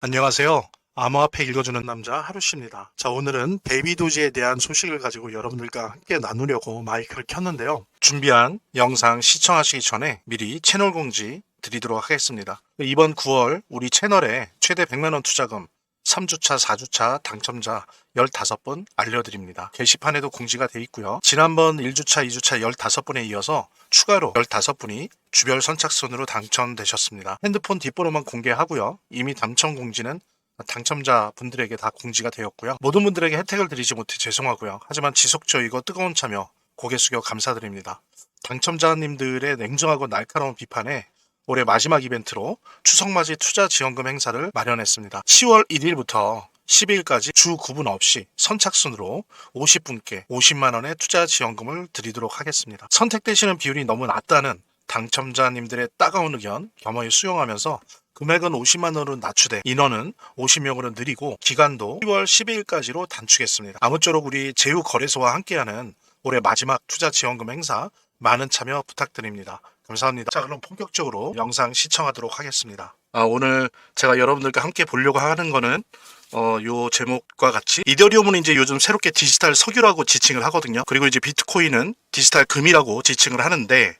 안녕하세요. 암호화폐 읽어주는 남자 하루씨입니다. 자, 오늘은 베이비도지에 대한 소식을 가지고 여러분들과 함께 나누려고 마이크를 켰는데요. 준비한 영상 시청하시기 전에 미리 채널 공지 드리도록 하겠습니다. 이번 9월 우리 채널에 최대 100만원 투자금 3주차, 4주차 당첨자 15분 알려드립니다. 게시판에도 공지가 돼 있고요. 지난번 1주차, 2주차 15분에 이어서 추가로 15분이 주별 선착순으로 당첨되셨습니다. 핸드폰 뒷번호만 공개하고요. 이미 당첨 공지는 당첨자 분들에게 다 공지가 되었고요. 모든 분들에게 혜택을 드리지 못해 죄송하고요. 하지만 지속적이고 뜨거운 참여 고개 숙여 감사드립니다. 당첨자님들의 냉정하고 날카로운 비판에 올해 마지막 이벤트로 추석맞이 투자지원금 행사를 마련했습니다. 10월 1일부터 12일까지 주 구분 없이 선착순으로 50분께 50만원의 투자지원금을 드리도록 하겠습니다. 선택되시는 비율이 너무 낮다는 당첨자님들의 따가운 의견 겸허히 수용하면서 금액은 50만원으로 낮추되 인원은 50명으로 늘리고 기간도 10월 12일까지로 단축했습니다. 아무쪼록 우리 제휴거래소와 함께하는 올해 마지막 투자지원금 행사 많은 참여 부탁드립니다. 감사합니다. 자, 그럼 본격적으로 영상 시청하도록 하겠습니다. 오늘 제가 여러분들과 함께 보려고 하는 거는 요 제목과 같이 이더리움은 이제 요즘 새롭게 디지털 석유라고 지칭을 하거든요. 그리고 이제 비트코인은 디지털 금이라고 지칭을 하는데,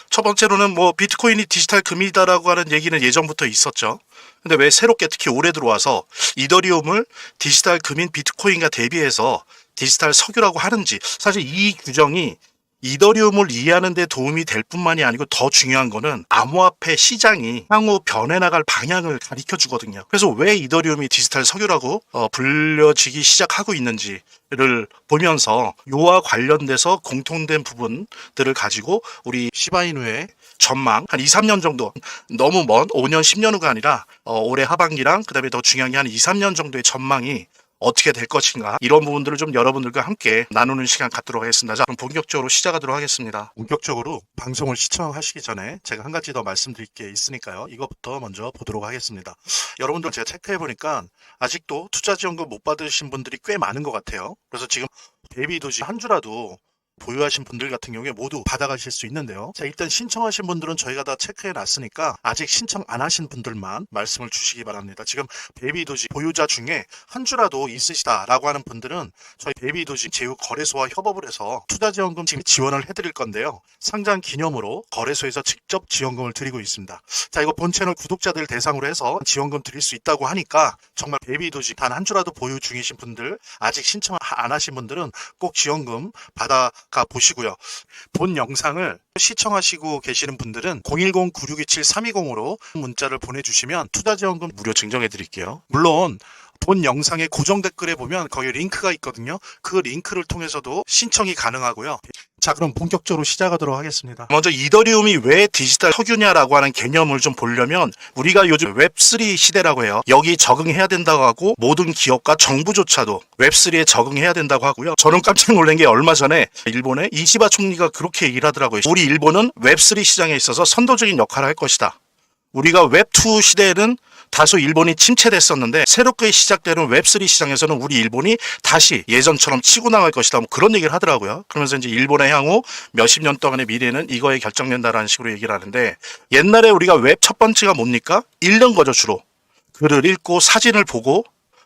첫 번째로는 뭐 비트코인이 디지털 금이다라고 하는 얘기는 예전부터 있었죠. 근데 왜 새롭게 특히 올해 들어와서 이더리움을 디지털 금인 비트코인과 대비해서 디지털 석유라고 하는지, 사실 이 규정이 이더리움을 이해하는 데 도움이 될 뿐만이 아니고 더 중요한 거는 암호화폐 시장이 향후 변해나갈 방향을 가르쳐 주거든요. 그래서 왜 이더리움이 디지털 석유라고 불려지기 시작하고 있는지를 보면서 요와 관련돼서 공통된 부분들을 가지고 우리 시바이누의 전망 한 2, 3년 정도, 너무 먼 5년, 10년 후가 아니라 올해 하반기랑 그다음에 더 중요한 게 한 2, 3년 정도의 전망이 어떻게 될 것인가, 이런 부분들을 좀 여러분들과 함께 나누는 시간 갖도록 하겠습니다. 자, 그럼 본격적으로 시작하도록 하겠습니다. 본격적으로 방송을 시청하시기 전에 제가 한 가지 더 말씀드릴 게 있으니까요. 이것부터 먼저 보도록 하겠습니다. 여러분들, 제가 체크해보니까 아직도 투자지원금 못 받으신 분들이 꽤 많은 것 같아요. 그래서 지금 베이비도지 한 주라도 보유하신 분들 같은 경우에 모두 받아가실 수 있는데요. 자, 일단 신청하신 분들은 저희가 다 체크해 놨으니까 아직 신청 안 하신 분들만 말씀을 주시기 바랍니다. 지금 베이비도지 보유자 중에 한 주라도 있으시다라고 하는 분들은 저희 베이비도지 제휴 거래소와 협업을 해서 투자지원금 지원을 해드릴 건데요. 상장 기념으로 거래소에서 직접 지원금을 드리고 있습니다. 자, 이거 본 채널 구독자들 대상으로 해서 지원금 드릴 수 있다고 하니까 정말 베이비도지 단 한 주라도 보유 중이신 분들, 아직 신청 안 하신 분들은 꼭 지원금 받아 보시고요. 본 영상을 시청하시고 계시는 분들은 010-9627-320으로 문자를 보내주시면 투자지원금 무료 증정해 드릴게요. 물론 본 영상의 고정 댓글에 보면 거기 링크가 있거든요. 그 링크를 통해서도 신청이 가능하고요. 자, 그럼 본격적으로 시작하도록 하겠습니다. 먼저 이더리움이 왜 디지털 석유냐라고 하는 개념을 좀 보려면, 우리가 요즘 웹3 시대라고 해요. 여기 적응해야 된다고 하고 모든 기업과 정부조차도 웹3에 적응해야 된다고 하고요. 저는 깜짝 놀란 게 얼마 전에 일본의 이시바 총리가 그렇게 얘기를 하더라고요. 우리 일본은 웹3 시장에 있어서 선도적인 역할을 할 것이다. 우리가 웹2 시대에는 다소 일본이 침체됐었는데 새롭게 시작되는 웹3 시장에서는 우리 일본이 다시 예전처럼 치고 나갈 것이다, 뭐 그런 얘기를 하더라고요. 그러면서 이제 일본의 향후 몇십 년 동안의 미래는 이거에 결정된다라는 식으로 얘기를 하는데, 옛날에 우리가 웹 첫 번째가 뭡니까? 읽는 거죠. 주로 글을 읽고 사진을 보고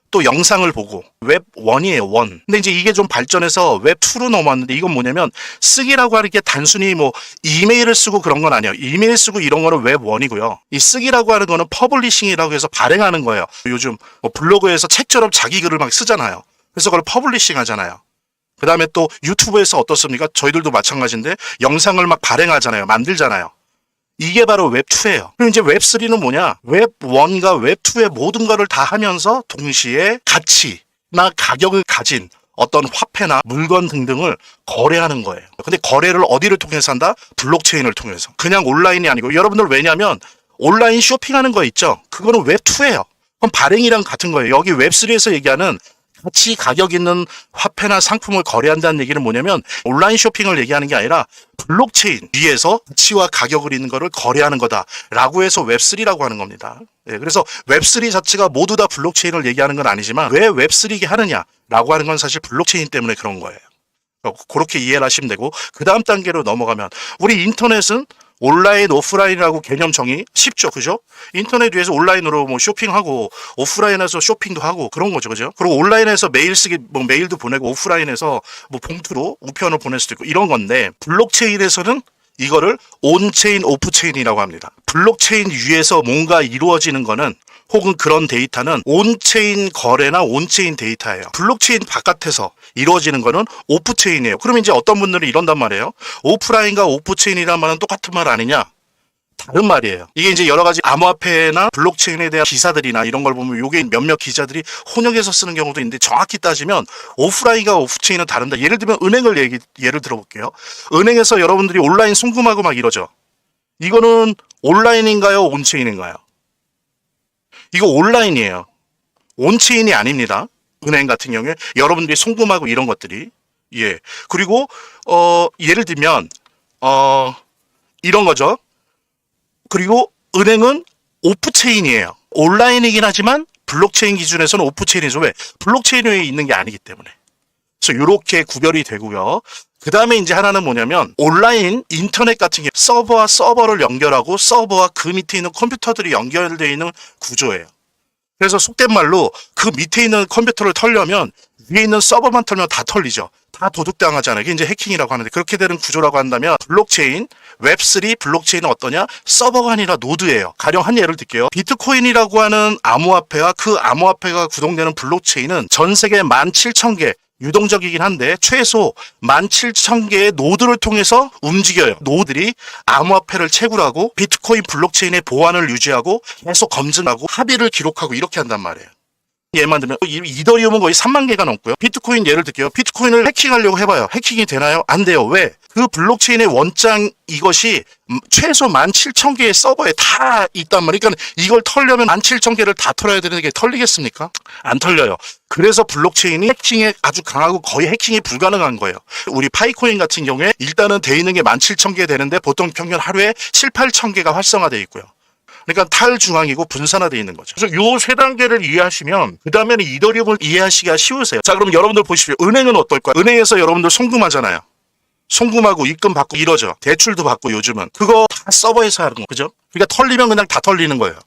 또 영상을 보고, 웹 1이에요, 1. 근데 이제 이게 좀 발전해서 웹 2로 넘어왔는데, 이건 뭐냐면 쓰기라고 하는 게 단순히 뭐 이메일을 쓰고 그런 건 아니에요. 이메일 쓰고 이런 거는 웹 1이고요. 이 쓰기라고 하는 거는 퍼블리싱이라고 해서 발행하는 거예요. 요즘 뭐 블로그에서 책처럼 자기 글을 막 쓰잖아요. 그래서 그걸 퍼블리싱 하잖아요. 그 다음에 또 유튜브에서 어떻습니까? 저희들도 마찬가지인데 영상을 막 발행하잖아요. 만들잖아요. 이게 바로 웹2예요. 그럼 이제 웹3는 뭐냐? 웹1과 웹2의 모든 거를 다 하면서 동시에 가치나 가격을 가진 어떤 화폐나 물건 등등을 거래하는 거예요. 근데 거래를 어디를 통해서 한다? 블록체인을 통해서. 그냥 온라인이 아니고, 여러분들 왜냐면 온라인 쇼핑하는 거 있죠? 그거는 웹2예요. 그럼 발행이랑 같은 거예요. 여기 웹3에서 얘기하는 가치, 가격 있는 화폐나 상품을 거래한다는 얘기는 뭐냐면 온라인 쇼핑을 얘기하는 게 아니라 블록체인 위에서 가치와 가격을 있는 거를 거래하는 거다라고 해서 웹3라고 하는 겁니다. 예, 그래서 웹3 자체가 모두 다 블록체인을 얘기하는 건 아니지만 왜 웹3게 하느냐라고 하는 건 사실 블록체인 때문에 그런 거예요. 그렇게 이해를 하시면 되고, 그 다음 단계로 넘어가면 우리 인터넷은 온라인, 오프라인이라고 개념 정의 쉽죠, 그죠? 인터넷 위에서 온라인으로 뭐 쇼핑하고 오프라인에서 쇼핑도 하고 그런 거죠, 그죠? 그리고 온라인에서 메일 쓰기, 뭐 메일도 보내고 오프라인에서 뭐 봉투로 우편을 보낼 수도 있고 이런 건데 블록체인에서는 이거를 온체인, 오프체인이라고 합니다. 블록체인 위에서 뭔가 이루어지는 거는 혹은 그런 데이터는 온체인 거래나 온체인 데이터예요. 블록체인 바깥에서 이루어지는 거는 오프체인이에요. 그럼 이제 어떤 분들은 이런단 말이에요. 오프라인과 오프체인이란 말은 똑같은 말 아니냐? 다른 말이에요. 이게 이제 여러 가지 암호화폐나 블록체인에 대한 기사들이나 이런 걸 보면 요게 몇몇 기자들이 혼역해서 쓰는 경우도 있는데 정확히 따지면 오프라인과 오프체인은 다른다. 예를 들면 은행을 예를 들어볼게요. 은행에서 여러분들이 온라인 송금하고 막 이러죠. 이거는 온라인인가요? 온체인인가요? 이거 온라인이에요. 온체인이 아닙니다. 은행 같은 경우에 여러분들이 송금하고 이런 것들이 예. 그리고 예를 들면 이런 거죠. 그리고 은행은 오프체인이에요. 온라인이긴 하지만 블록체인 기준에서는 오프체인이죠. 왜? 블록체인 위에 있는 게 아니기 때문에. 그래서 이렇게 구별이 되고요. 그 다음에 이제 하나는 뭐냐면 온라인 인터넷 같은 게 서버와 서버를 연결하고 서버와 그 밑에 있는 컴퓨터들이 연결되어 있는 구조예요. 그래서 속된 말로 그 밑에 있는 컴퓨터를 털려면 위에 있는 서버만 털면 다 털리죠. 다 도둑당하잖아요. 이게 이제 해킹이라고 하는데 그렇게 되는 구조라고 한다면 블록체인, 웹3 블록체인은 어떠냐? 서버가 아니라 노드예요. 가령 한 예를 들게요. 비트코인이라고 하는 암호화폐와 그 암호화폐가 구동되는 블록체인은 전 세계 17,000개 유동적이긴 한데 최소 17,000개의 노드를 통해서 움직여요. 노드들이 암호화폐를 채굴하고 비트코인 블록체인의 보안을 유지하고 계속 검증하고 합의를 기록하고 이렇게 한단 말이에요. 예만 들면 이더리움은 거의 3만 개가 넘고요. 비트코인 예를 들게요. 비트코인을 해킹하려고 해봐요. 해킹이 되나요? 안 돼요. 왜? 그 블록체인의 원장 이것이 최소 17,000개의 서버에 다 있단 말이에요. 그러니까 이걸 털려면 17,000개를 다 털어야 되는 게 털리겠습니까? 안 털려요. 그래서 블록체인이 해킹에 아주 강하고 거의 해킹이 불가능한 거예요. 우리 파이코인 같은 경우에 일단은 돼 있는 게 17,000개 되는데 보통 평균 하루에 7, 8,000개가 활성화되어 있고요. 그러니까 탈중앙이고 분산화되어 있는 거죠. 그래서 요 세 단계를 이해하시면 그 다음에는 이더리움을 이해하시기가 쉬우세요. 자, 그럼 여러분들 보십시오. 은행은 어떨까요? 은행에서 여러분들 송금하잖아요. 송금하고 입금 받고 이러죠. 대출도 받고 요즘은. 그거 다 서버에서 하는 거. 그죠? 그러니까 털리면 그냥 다 털리는 거예요.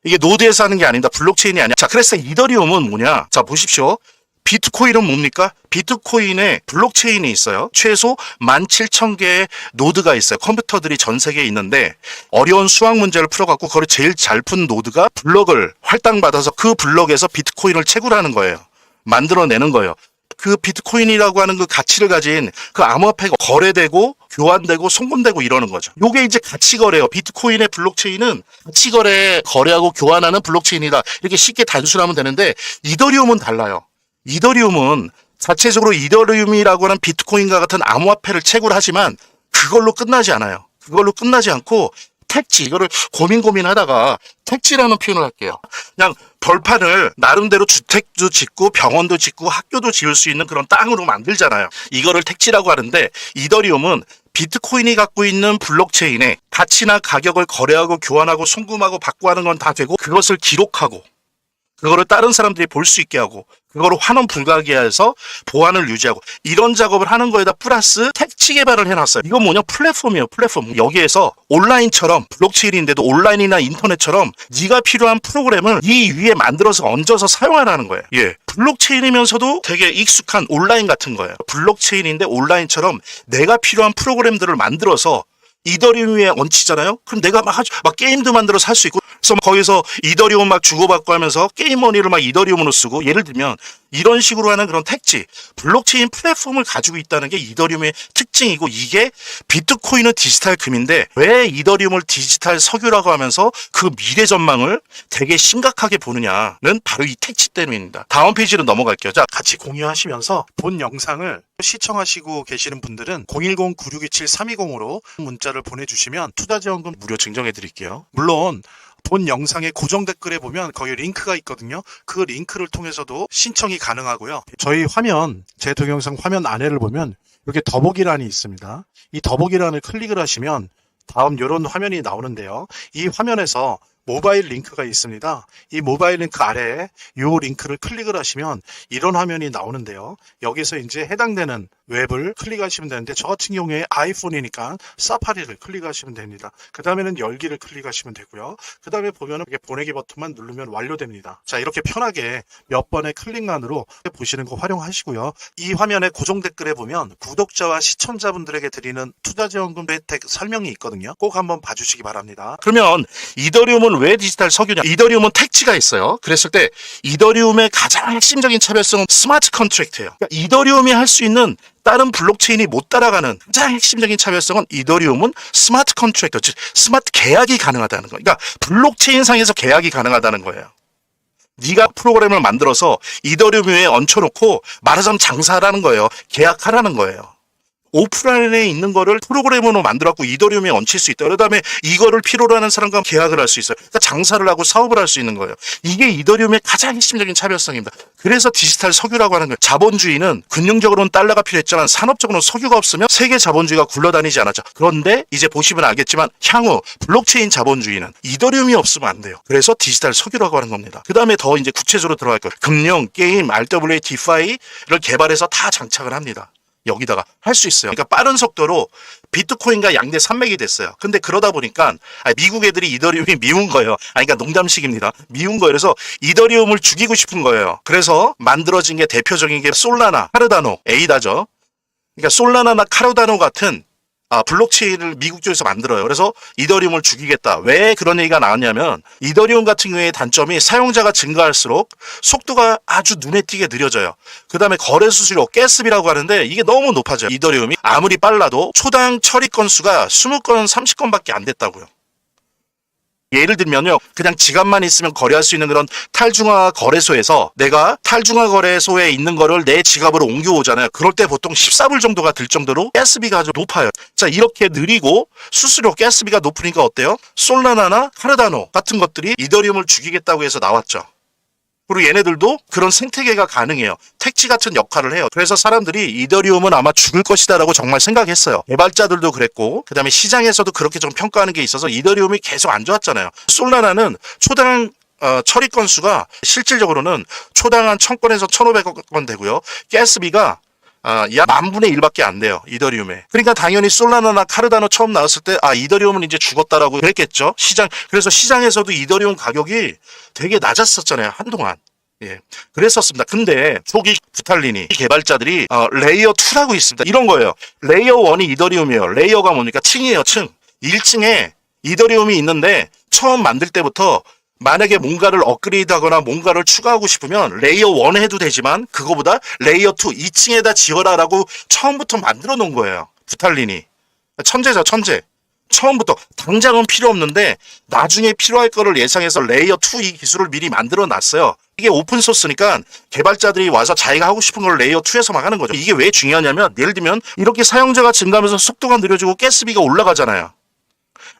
이게 노드에서 하는 게 아니다. 블록체인이 아니야. 자, 그래서 이더리움은 뭐냐? 자, 보십시오. 비트코인은 뭡니까? 비트코인에 블록체인이 있어요. 최소 17,000개의 노드가 있어요. 컴퓨터들이 전 세계에 있는데 어려운 수학 문제를 풀어갖고 그걸 제일 잘 푼 노드가 블럭을 할당받아서 그 블럭에서 비트코인을 채굴하는 거예요. 만들어내는 거예요. 그 비트코인이라고 하는 그 가치를 가진 그 암호화폐가 거래되고 교환되고 송금되고 이러는 거죠. 요게 이제 가치거래예요. 비트코인의 블록체인은 가치거래 거래하고 교환하는 블록체인이다. 이렇게 쉽게 단순하면 되는데 이더리움은 달라요. 이더리움은 자체적으로 이더리움이라고 하는 비트코인과 같은 암호화폐를 채굴하지만 그걸로 끝나지 않아요. 그걸로 끝나지 않고 택지, 이거를 고민하다가 택지라는 표현을 할게요. 그냥 벌판을 나름대로 주택도 짓고 병원도 짓고 학교도 지을 수 있는 그런 땅으로 만들잖아요. 이거를 택지라고 하는데 이더리움은 비트코인이 갖고 있는 블록체인의 가치나 가격을 거래하고 교환하고 송금하고 받고 하는 건 다 되고 그것을 기록하고 그거를 다른 사람들이 볼 수 있게 하고 그거를 환원 불가하게 해서 보안을 유지하고 이런 작업을 하는 거에다 플러스 택지 개발을 해놨어요. 이건 뭐냐? 플랫폼이에요. 플랫폼. 여기에서 온라인처럼 블록체인인데도 온라인이나 인터넷처럼 네가 필요한 프로그램을 이 위에 만들어서 얹어서 사용하라는 거예요. 예. 블록체인이면서도 되게 익숙한 온라인 같은 거예요. 블록체인인데 온라인처럼 내가 필요한 프로그램들을 만들어서 이더리움 위에 얹히잖아요. 그럼 내가 막 게임도 만들어서 할 수 있고, 그래서 거기서 이더리움 막 주고받고 하면서 게임 머니를 막 이더리움으로 쓰고, 예를 들면 이런 식으로 하는 그런 택지, 블록체인 플랫폼을 가지고 있다는 게 이더리움의 특징이고, 이게 비트코인은 디지털 금인데 왜 이더리움을 디지털 석유라고 하면서 그 미래 전망을 되게 심각하게 보느냐는 바로 이 택지 때문입니다. 다음 페이지로 넘어갈게요. 자, 같이 공유하시면서 본 영상을 시청하시고 계시는 분들은 010-9627-320으로 문자를 보내주시면 투자지원금 무료 증정해 드릴게요. 물론 본 영상의 고정 댓글에 보면 거기 링크가 있거든요. 그 링크를 통해서도 신청이 가능하고요. 저희 화면, 제 동영상 화면 아래를 보면 이렇게 더보기란이 있습니다. 이 더보기란을 클릭을 하시면 다음 이런 화면이 나오는데요. 이 화면에서 모바일 링크가 있습니다. 이 모바일 링크 아래에 이 링크를 클릭을 하시면 이런 화면이 나오는데요. 여기서 이제 해당되는 웹을 클릭하시면 되는데 저 같은 경우에 아이폰이니까 사파리를 클릭하시면 됩니다. 그 다음에는 열기를 클릭하시면 되고요. 그 다음에 보면은 이렇게 보내기 버튼만 누르면 완료됩니다. 자, 이렇게 편하게 몇 번의 클릭만으로 보시는 거 활용하시고요. 이 화면에 고정 댓글에 보면 구독자와 시청자분들에게 드리는 투자지원금 혜택 설명이 있거든요. 꼭 한번 봐주시기 바랍니다. 그러면 이더리움은 왜 디지털 석유냐? 이더리움은 택지가 있어요. 그랬을 때 이더리움의 가장 핵심적인 차별성은 스마트 컨트랙트예요. 그러니까 이더리움이 할 수 있는 다른 블록체인이 못 따라가는 가장 핵심적인 차별성은 이더리움은 스마트 컨트랙터, 즉 스마트 계약이 가능하다는 거예요. 그러니까 블록체인 상에서 계약이 가능하다는 거예요. 네가 프로그램을 만들어서 이더리움 위에 얹혀놓고 말하자면 장사하라는 거예요. 계약하라는 거예요. 오프라인에 있는 거를 프로그램으로 만들었고 이더리움에 얹힐 수 있다. 그다음에 이거를 필요로 하는 사람과 계약을 할 수 있어요. 그러니까 장사를 하고 사업을 할 수 있는 거예요. 이게 이더리움의 가장 핵심적인 차별성입니다. 그래서 디지털 석유라고 하는 거예요. 자본주의는 금융적으로는 달러가 필요했지만 산업적으로는 석유가 없으면 세계 자본주의가 굴러다니지 않았죠. 그런데 이제 보시면 알겠지만 향후 블록체인 자본주의는 이더리움이 없으면 안 돼요. 그래서 디지털 석유라고 하는 겁니다. 그 다음에 더 이제 구체적으로 들어갈 거예요. 금융, 게임, RWA, 디파이를 개발해서 다 장착을 합니다. 여기다가 할 수 있어요. 그러니까 빠른 속도로 비트코인과 양대 산맥이 됐어요. 근데 그러다 보니까 미국 애들이 이더리움이 미운 거예요. 그러니까 농담식입니다. 미운 거예요. 그래서 이더리움을 죽이고 싶은 거예요. 그래서 만들어진 게 대표적인 게 솔라나, 카르다노, 에이다죠. 그러니까 솔라나나 카르다노 같은 블록체인을 미국 쪽에서 만들어요. 그래서 이더리움을 죽이겠다. 왜 그런 얘기가 나왔냐면 이더리움 같은 경우에 단점이 사용자가 증가할수록 속도가 아주 눈에 띄게 느려져요. 그 다음에 거래 수수료, 가스비라고 하는데 이게 너무 높아져요. 이더리움이 아무리 빨라도 초당 처리 건수가 20건, 30건밖에 안 됐다고요. 예를 들면요, 그냥 지갑만 있으면 거래할 수 있는 그런 탈중앙화 거래소에서 내가 탈중앙화 거래소에 있는 거를 내 지갑으로 옮겨오잖아요. 그럴 때 보통 14불 정도가 들 정도로 가스비가 아주 높아요. 자, 이렇게 느리고 수수료, 가스비가 높으니까 어때요? 솔라나나 카르다노 같은 것들이 이더리움을 죽이겠다고 해서 나왔죠. 그리고 얘네들도 그런 생태계가 가능해요. 택지 같은 역할을 해요. 그래서 사람들이 이더리움은 아마 죽을 것이다 라고 정말 생각했어요. 개발자들도 그랬고 그 다음에 시장에서도 그렇게 좀 평가하는 게 있어서 이더리움이 계속 안 좋았잖아요. 솔라나는 초당 처리 건수가 실질적으로는 초당 한 1000건에서 1500건 되고요. 가스비가 약 10,000분의 1밖에 안 돼요. 이더리움에. 그러니까 당연히 솔라나나 카르다노 처음 나왔을 때 이더리움은 이제 죽었다라고 그랬겠죠. 그래서 시장에서도 이더리움 가격이 되게 낮았었잖아요. 한동안. 예. 그랬었습니다. 근데 초기 부탈리니 개발자들이 레이어 2라고 있습니다. 이런 거예요. 레이어 1이 이더리움이에요. 레이어가 뭡니까? 층이에요. 층. 1층에 이더리움이 있는데 처음 만들 때부터 만약에 뭔가를 업그레이드하거나 뭔가를 추가하고 싶으면 레이어 1 해도 되지만 그거보다 레이어 2, 2층에다 지어라라고 처음부터 만들어 놓은 거예요. 부탈리니. 천재죠, 천재. 처음부터 당장은 필요 없는데 나중에 필요할 거를 예상해서 레이어 2 이 기술을 미리 만들어 놨어요. 이게 오픈 소스니까 개발자들이 와서 자기가 하고 싶은 걸 레이어 2에서 막 하는 거죠. 이게 왜 중요하냐면 예를 들면 이렇게 사용자가 증가하면서 속도가 느려지고 가스비가 올라가잖아요.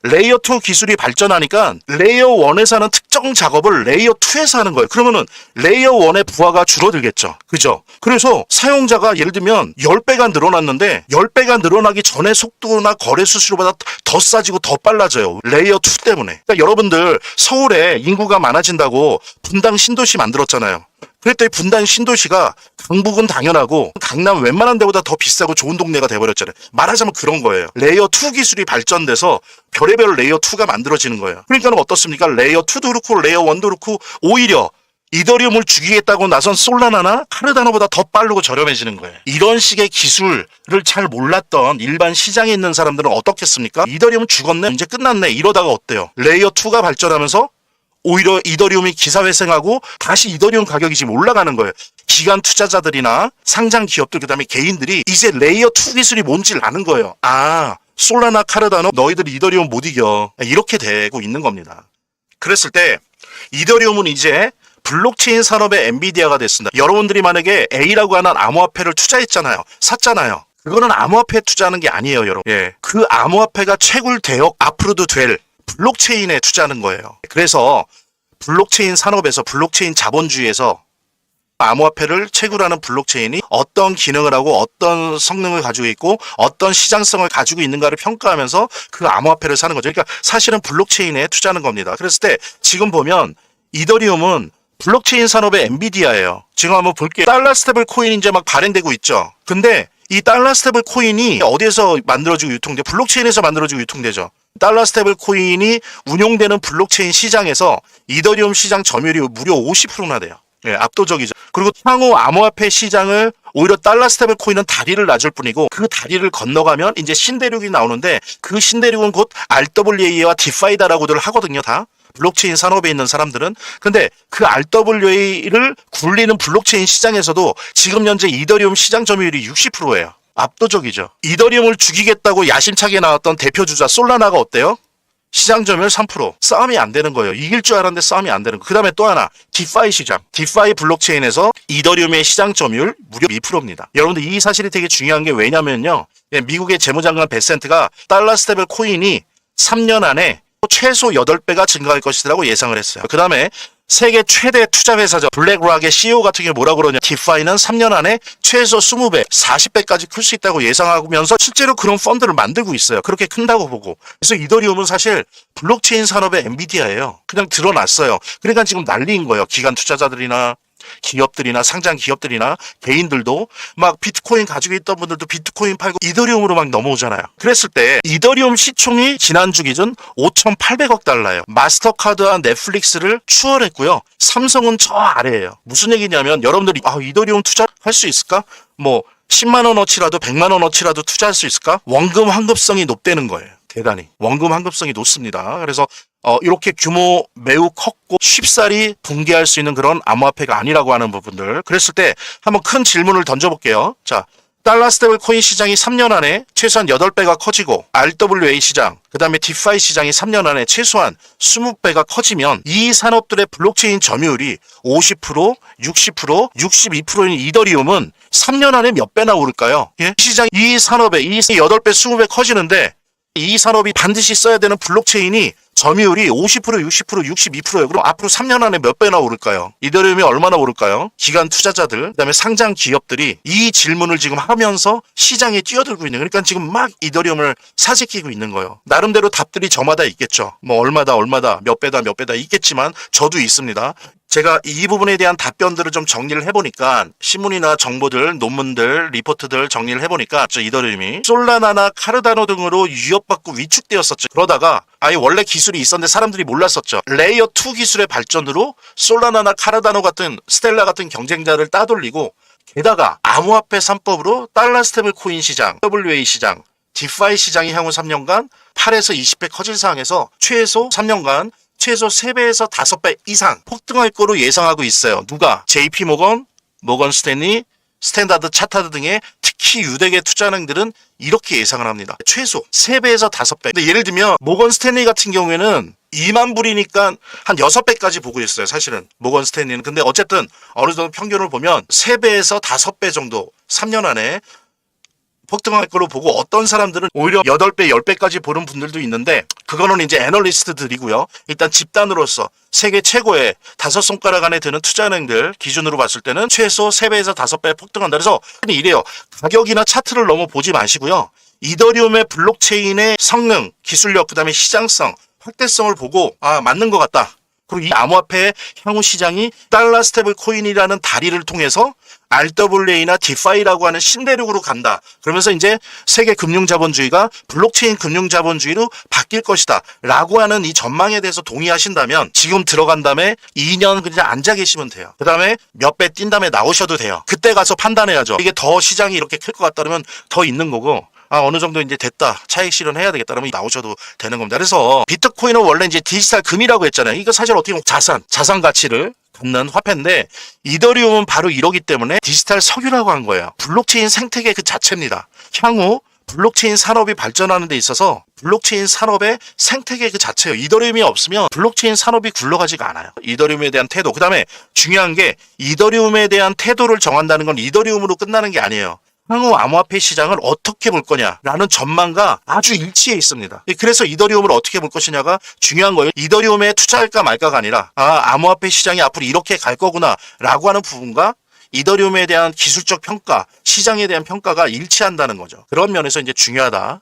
레이어 2 기술이 발전하니까 레이어 1에서 하는 특정 작업을 레이어 2에서 하는 거예요. 그러면은 레이어 1의 부하가 줄어들겠죠. 그죠? 그래서 사용자가 예를 들면 10배가 늘어났는데 10배가 늘어나기 전에 속도나 거래 수수료보다 더 싸지고 더 빨라져요. 레이어 2 때문에. 그러니까 여러분들 서울에 인구가 많아진다고 분당 신도시 만들었잖아요. 그랬더니 분당 신도시가 강북은 당연하고 강남 웬만한 데보다 더 비싸고 좋은 동네가 돼버렸잖아요. 말하자면 그런 거예요. 레이어 2 기술이 발전돼서 별의별 레이어 2가 만들어지는 거예요. 그러니까 어떻습니까? 레이어 2도 그렇고 레이어 1도 그렇고 오히려 이더리움을 죽이겠다고 나선 솔라나나 카르다노보다 더 빠르고 저렴해지는 거예요. 이런 식의 기술을 잘 몰랐던 일반 시장에 있는 사람들은 어떻겠습니까? 이더리움 죽었네? 이제 끝났네? 이러다가 어때요? 레이어 2가 발전하면서 오히려 이더리움이 기사회생하고 다시 이더리움 가격이 지금 올라가는 거예요. 기관 투자자들이나 상장 기업들 그다음에 개인들이 이제 레이어 2 기술이 뭔지를 아는 거예요. 솔라나 카르다노 너희들 이더리움 못 이겨. 이렇게 되고 있는 겁니다. 그랬을 때 이더리움은 이제 블록체인 산업의 엔비디아가 됐습니다. 여러분들이 만약에 A라고 하는 암호화폐를 투자했잖아요. 샀잖아요. 그거는 암호화폐에 투자하는 게 아니에요, 여러분. 예. 그 암호화폐가 채굴되어 앞으로도 될 블록체인에 투자하는 거예요. 그래서 블록체인 산업에서 블록체인 자본주의에서 암호화폐를 채굴하는 블록체인이 어떤 기능을 하고 어떤 성능을 가지고 있고 어떤 시장성을 가지고 있는가를 평가하면서 그 암호화폐를 사는 거죠. 그러니까 사실은 블록체인에 투자하는 겁니다. 그랬을 때 지금 보면 이더리움은 블록체인 산업의 엔비디아예요. 지금 한번 볼게요. 달러 스테이블 코인이 이제 막 발행되고 있죠. 근데 이 달러 스테이블 코인이 어디에서 만들어지고 유통돼? 블록체인에서 만들어지고 유통되죠. 달러 스테이블 코인이 운용되는 블록체인 시장에서 이더리움 시장 점유율이 무려 50%나 돼요. 예, 압도적이죠. 그리고 향후 암호화폐 시장을 오히려 달러 스테이블 코인은 다리를 놔줄 뿐이고 그 다리를 건너가면 이제 신대륙이 나오는데 그 신대륙은 곧 RWA와 디파이다라고들 하거든요, 다. 블록체인 산업에 있는 사람들은. 근데 그 RWA를 굴리는 블록체인 시장에서도 지금 현재 이더리움 시장 점유율이 60%예요. 압도적이죠. 이더리움을 죽이겠다고 야심차게 나왔던 대표 주자 솔라나가 어때요? 시장 점유율 3%. 싸움이 안 되는 거예요. 이길 줄 알았는데 싸움이 안 되는 거예요. 그 다음에 또 하나, 디파이 시장. 디파이 블록체인에서 이더리움의 시장 점유율 무려 2%입니다. 여러분들 이 사실이 되게 중요한 게 왜냐면요. 미국의 재무장관 베센트가 달러 스테이블 코인이 3년 안에 최소 8배가 증가할 것이라고 예상을 했어요. 그 다음에 세계 최대 투자 회사죠. 블랙락의 CEO 같은 경우 뭐라고 그러냐. 디파이는 3년 안에 최소 20배, 40배까지 클 수 있다고 예상하면서 실제로 그런 펀드를 만들고 있어요. 그렇게 큰다고 보고. 그래서 이더리움은 사실 블록체인 산업의 엔비디아예요. 그냥 드러났어요. 그러니까 지금 난리인 거예요. 기관 투자자들이나 기업들이나 상장 기업들이나 개인들도 막 비트코인 가지고 있던 분들도 비트코인 팔고 이더리움으로 막 넘어오잖아요. 그랬을 때 이더리움 시총이 지난주 기준 5,800억 달러예요. 마스터카드와 넷플릭스를 추월했고요. 삼성은 저 아래예요. 무슨 얘기냐면 여러분들이 이더리움 투자할 수 있을까? 뭐 10만 원어치라도 100만 원어치라도 투자할 수 있을까? 원금 환급성이 높다는 거예요. 대단히 원금 환급성이 높습니다. 그래서 이렇게 규모 매우 컸고 쉽사리 붕괴할 수 있는 그런 암호화폐가 아니라고 하는 부분들. 그랬을 때 한번 큰 질문을 던져볼게요. 자, 달러 스테이블 코인 시장이 3년 안에 최소한 8배가 커지고 RWA 시장, 그 다음에 디파이 시장이 3년 안에 최소한 20배가 커지면 이 산업들의 블록체인 점유율이 50%, 60%, 62%인 이더리움은 3년 안에 몇 배나 오를까요? 예? 시장 이 산업에 이 8배, 20배 커지는데 이 산업이 반드시 써야 되는 블록체인이 점유율이 50%, 60%, 62%예요. 그럼 앞으로 3년 안에 몇 배나 오를까요? 이더리움이 얼마나 오를까요? 기관 투자자들, 그다음에 상장 기업들이 이 질문을 지금 하면서 시장에 뛰어들고 있는. 그러니까 지금 막 이더리움을 사재끼고 있는 거예요. 나름대로 답들이 저마다 있겠죠. 뭐 얼마다, 몇 배다 있겠지만 저도 있습니다. 제가 이 부분에 대한 답변들을 좀 정리를 해보니까 신문이나 정보들, 논문들, 리포트들 정리를 해보니까 이더리움이 솔라나나 카르다노 등으로 위협받고 위축되었었죠. 그러다가 아예 원래 기술이 있었는데 사람들이 몰랐었죠. 레이어 2 기술의 발전으로 솔라나나 카르다노 같은 스텔라 같은 경쟁자를 따돌리고 게다가 암호화폐 3법으로 달러 스테이블 코인 시장, WA 시장, 디파이 시장이 향후 3년간 8에서 20배 커질 상황에서 최소 3년간 최소 3배에서 5배 이상 폭등할 거로 예상하고 있어요. 누가? JP모건, 모건 스탠리, 스탠다드 차타드 등의 특히 유대계 투자은행들은 이렇게 예상을 합니다. 최소 3배에서 5배. 근데 예를 들면 모건 스탠리 같은 경우에는 2만 불이니까 한 6배까지 보고 있어요. 사실은 모건 스탠리는. 근데 어쨌든 어느 정도 평균을 보면 3배에서 5배 정도 3년 안에 폭등할 거로 보고 어떤 사람들은 오히려 8배, 10배까지 보는 분들도 있는데 그거는 이제 애널리스트들이고요. 일단 집단으로서 세계 최고의 5손가락 안에 드는 투자은행들 기준으로 봤을 때는 최소 3배에서 5배 폭등한다. 그래서 이래요. 가격이나 차트를 너무 보지 마시고요. 이더리움의 블록체인의 성능, 기술력, 그 다음에 시장성, 확대성을 보고 맞는 것 같다. 그리고 이 암호화폐의 향후 시장이 달러 스테이블 코인이라는 다리를 통해서 RWA나 디파이라고 하는 신대륙으로 간다. 그러면서 이제 세계 금융자본주의가 블록체인 금융자본주의로 바뀔 것이다. 라고 하는 이 전망에 대해서 동의하신다면 지금 들어간 다음에 2년 그냥 앉아 계시면 돼요. 그 다음에 몇 배 뛴 다음에 나오셔도 돼요. 그때 가서 판단해야죠. 이게 더 시장이 이렇게 클 것 같다 그러면 더 있는 거고 어느 정도 이제 됐다. 차익 실현해야 되겠다. 그러면 나오셔도 되는 겁니다. 그래서 비트코인은 원래 이제 디지털 금이라고 했잖아요. 이거 사실 어떻게 보면 자산 가치를 갖는 화폐인데 이더리움은 바로 이러기 때문에 디지털 석유라고 한 거예요. 블록체인 생태계 그 자체입니다. 향후 블록체인 산업이 발전하는 데 있어서 블록체인 산업의 생태계 그 자체예요. 이더리움이 없으면 블록체인 산업이 굴러가지가 않아요. 이더리움에 대한 태도. 그 다음에 중요한 게 이더리움에 대한 태도를 정한다는 건 이더리움으로 끝나는 게 아니에요. 향후 암호화폐 시장을 어떻게 볼 거냐라는 전망과 아주 일치해 있습니다. 그래서 이더리움을 어떻게 볼 것이냐가 중요한 거예요. 이더리움에 투자할까 말까가 아니라 암호화폐 시장이 앞으로 이렇게 갈 거구나 라고 하는 부분과 이더리움에 대한 기술적 평가, 시장에 대한 평가가 일치한다는 거죠. 그런 면에서 이제 중요하다.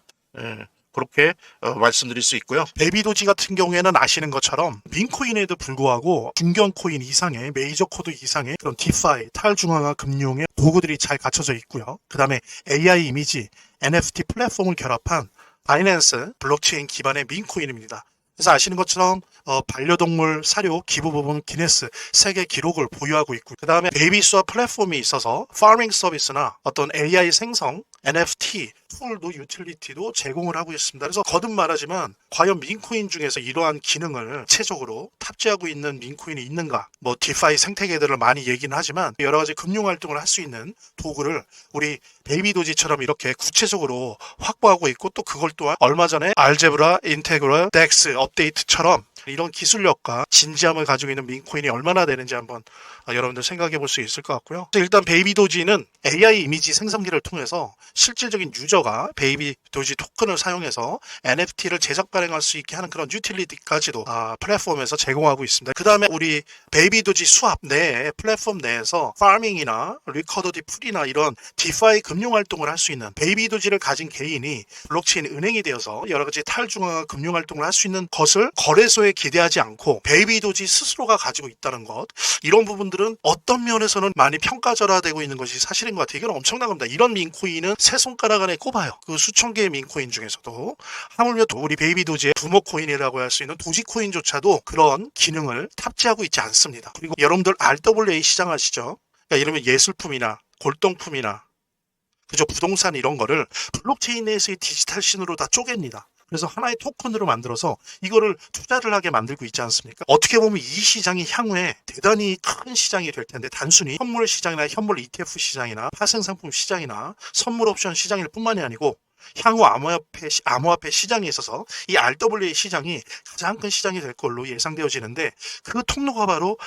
그렇게 말씀드릴 수 있고요. 베이비도지 같은 경우에는 아시는 것처럼 민코인에도 불구하고 중견 코인 이상의 메이저 코드 이상의 그런 디파이, 탈중앙화 금융의 도구들이 잘 갖춰져 있고요. 그 다음에 AI 이미지, NFT 플랫폼을 결합한 바이낸스 블록체인 기반의 민코인입니다. 그래서 아시는 것처럼 반려동물 사료 기부 부분 기네스 세계 기록을 보유하고 있고, 그 다음에 베이비스와 플랫폼이 있어서 파밍 서비스나 어떤 AI 생성, NFT 툴도 유틸리티도 제공을 하고 있습니다. 그래서 거듭 말하지만 과연 민코인 중에서 이러한 기능을 체적으로 탑재하고 있는 민코인이 있는가? 뭐 디파이 생태계들을 많이 얘기는 하지만 여러 가지 금융 활동을 할 수 있는 도구를 우리 베이비도지처럼 이렇게 구체적으로 확보하고 있고, 또 그걸 또한 얼마 전에 알제브라, 인테그럴, 덱스 업데이트처럼 이런 기술력과 진지함을 가지고 있는 민코인이 얼마나 되는지 한번 여러분들 생각해 볼 수 있을 것 같고요. 일단 베이비도지는 AI 이미지 생성기를 통해서 실질적인 유저가 베이비도지 토큰을 사용해서 NFT를 제작 발행할 수 있게 하는 그런 유틸리티까지도 플랫폼에서 제공하고 있습니다. 그 다음에 우리 베이비도지 수합 내에 플랫폼 내에서 파밍이나 리커더디 풀이나 이런 디파이 금융 활동을 할 수 있는, 베이비도지를 가진 개인이 블록체인 은행이 되어서 여러 가지 탈중앙화 금융 활동을 할 수 있는 것을 거래소에 기대하지 않고 베이비도지 스스로가 가지고 있다는 것, 이런 부분들은 어떤 면에서는 많이 평가절하되고 있는 것이 사실인 것 같아요. 이건 엄청난 겁니다. 이런 민코인은 세 손가락 안에 꼽아요. 그 수천 개의 민코인 중에서도 하물며 우리 베이비도지의 부모코인이라고 할 수 있는 도지코인조차도 그런 기능을 탑재하고 있지 않습니다. 그리고 여러분들 RWA 시장 아시죠? 그러니까 이러면 예술품이나 골동품이나 그저 부동산 이런 거를 블록체인 내에서의 디지털 신으로 다 쪼갭니다. 그래서 하나의 토큰으로 만들어서 이거를 투자를 하게 만들고 있지 않습니까? 어떻게 보면 이 시장이 향후에 대단히 큰 시장이 될 텐데, 단순히 현물 시장이나 현물 ETF 시장이나 파생상품 시장이나 선물 옵션 시장일 뿐만이 아니고 향후 암호화폐 시장에 있어서 이 RWA 시장이 가장 큰 시장이 될 걸로 예상되어지는데, 그 통로가 바로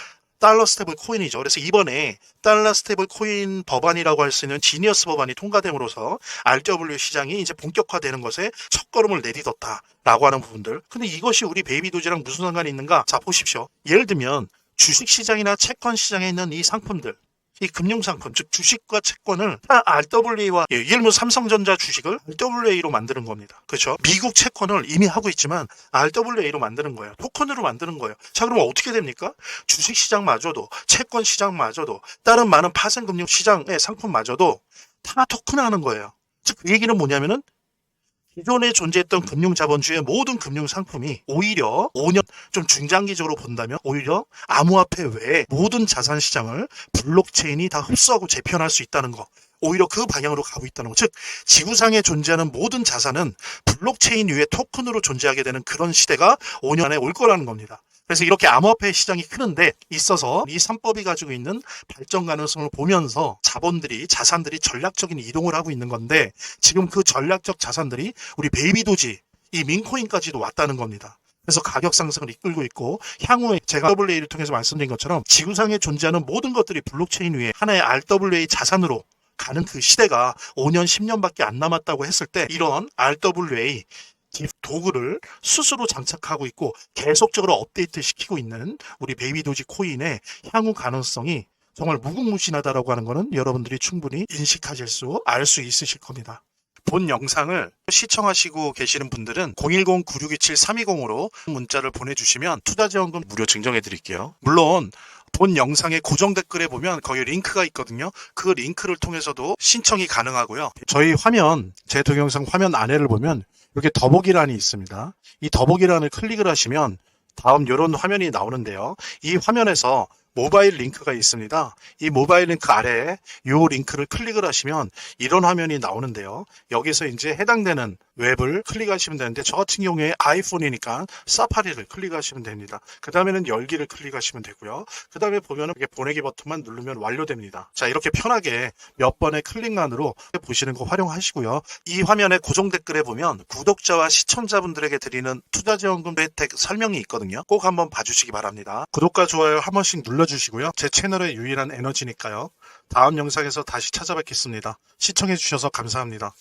달러 스테이블 코인이죠. 그래서 이번에 달러 스테이블 코인 법안이라고 할 수 있는 지니어스 법안이 통과됨으로써 RWA 시장이 이제 본격화되는 것에 첫걸음을 내딛었다라고 하는 부분들. 근데 이것이 우리 베이비도지랑 무슨 상관이 있는가? 자, 보십시오. 예를 들면 주식 시장이나 채권 시장에 있는 이 상품들, 이 금융상품, 즉 주식과 채권을 다 RWA와, 예를 들면 삼성전자 주식을 RWA로 만드는 겁니다. 그렇죠? 미국 채권을 이미 하고 있지만 RWA로 만드는 거예요. 토큰으로 만드는 거예요. 자, 그러면 어떻게 됩니까? 주식 시장마저도, 채권 시장마저도, 다른 많은 파생금융 시장의 상품마저도 다 토큰화하는 거예요. 즉, 그 얘기는 뭐냐면은 기존에 존재했던 금융자본주의 모든 금융상품이 오히려 5년 좀 중장기적으로 본다면 오히려 암호화폐 외에 모든 자산 시장을 블록체인이 다 흡수하고 재편할 수 있다는 거, 오히려 그 방향으로 가고 있다는 거. 즉, 지구상에 존재하는 모든 자산은 블록체인 위에 토큰으로 존재하게 되는 그런 시대가 5년 안에 올 거라는 겁니다. 그래서 이렇게 암호화폐 시장이 크는데 있어서 이 3법이 가지고 있는 발전 가능성을 보면서 자산들이 전략적인 이동을 하고 있는 건데, 지금 그 전략적 자산들이 우리 베이비도지, 이 민코인까지도 왔다는 겁니다. 그래서 가격 상승을 이끌고 있고, 향후에 제가 RWA를 통해서 말씀드린 것처럼 지구상에 존재하는 모든 것들이 블록체인 위에 하나의 RWA 자산으로 가는 그 시대가 5년, 10년밖에 안 남았다고 했을 때, 이런 RWA 도구를 스스로 장착하고 있고 계속적으로 업데이트 시키고 있는 우리 베이비도지 코인의 향후 가능성이 정말 무궁무진하다라고 하는 것은 여러분들이 충분히 인식하실 수, 알 수 있으실 겁니다. 본 영상을 시청하시고 계시는 분들은 010-9627-320으로 문자를 보내주시면 투자지원금 무료 증정해 드릴게요. 물론 본 영상의 고정 댓글에 보면 거기 링크가 있거든요. 그 링크를 통해서도 신청이 가능하고요. 저희 화면, 제 동영상 화면 안에를 보면 이렇게 더보기란이 있습니다. 이 더보기란을 클릭을 하시면 다음 이런 화면이 나오는데요. 이 화면에서 모바일 링크가 있습니다. 이 모바일 링크 아래에 이 링크를 클릭을 하시면 이런 화면이 나오는데요. 여기서 이제 해당되는 웹을 클릭하시면 되는데, 저 같은 경우에 아이폰이니까 사파리를 클릭하시면 됩니다. 그 다음에는 열기를 클릭하시면 되고요. 그 다음에 보면은 이렇게 보내기 버튼만 누르면 완료됩니다. 자, 이렇게 편하게 몇 번의 클릭만으로 보시는 거 활용하시고요. 이 화면의 고정 댓글에 보면 구독자와 시청자분들에게 드리는 투자지원금 혜택 설명이 있거든요. 꼭 한번 봐주시기 바랍니다. 구독과 좋아요 한 번씩 눌러주시고요. 제 채널의 유일한 에너지니까요. 다음 영상에서 다시 찾아뵙겠습니다. 시청해주셔서 감사합니다.